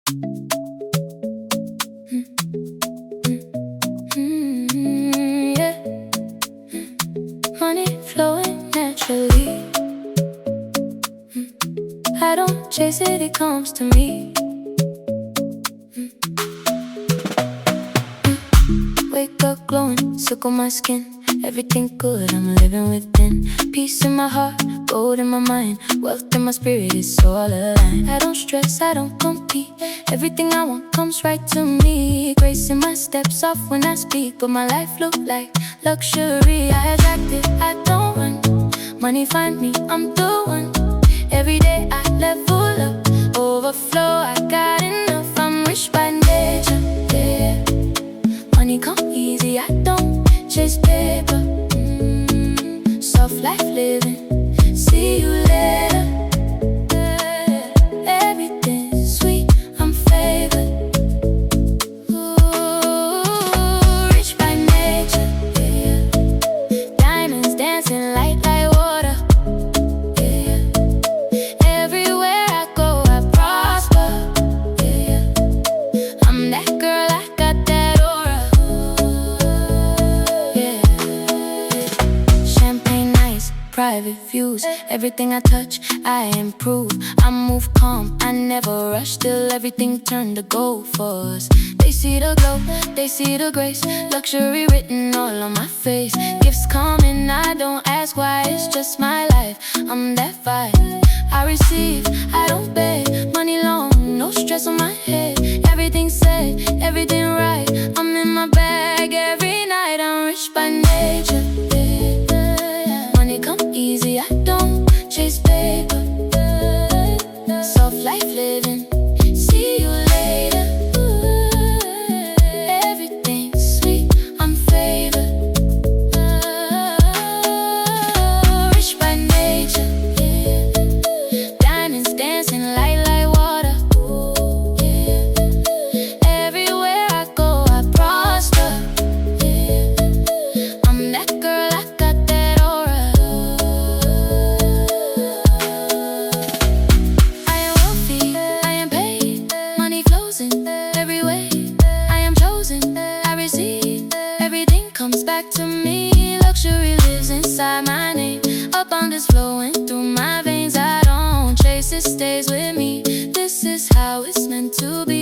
Yeah. Money flowing naturally. I don't chase it, it comes to me. Wake up glowing, silk on my skin. Everything good, I'm living within. Peace in my heart, gold in my mind. Wealth in my spirit, it's all aligned. I don't stress, I don't compete. Everything I want comes right to me. Grace in my steps off when I speak. But my life look like luxury. I attract it, I don't run. Money find me, I'm the one. Every day I level up, overflow, I got enough. I'm rich by nature, yeah. Money come easy, I don't chase paper. Soft life living, see you later. Everything's sweet, I'm favored. Ooh, rich by nature, yeah. Diamonds dancing light like water, yeah. Everywhere I go, I prosper, yeah. I'm that girl, I got that aura, yeah. Champagne nights, private views. Everything I touch, I improve. I move calm, I never rush, till everything turn to gold for us. They see the glow, they see the grace. Luxury written all on my face. Gifts coming, I don't ask why. It's just my life, I'm that vibe. I receive, I don't beg. Money long, no stress on my head. Everything said, everything right. I'm in my bag every night. I'm rich by nature, yeah. Money come easy, I don't chase paper. Soft life living, see you later. Everything's sweet, I'm favored. Rich by nature, yeah. Diamonds dancing light like water, yeah. Everywhere I go, I prosper, yeah. I'm that girl, I got that aura. I am wealthy, I am paid. Money flows in every way. I am chosen, I receive. Everything comes back to me. Luxury lives inside my name. Abundance flowing through my veins. I don't chase, it stays with me. This is how it's meant to be.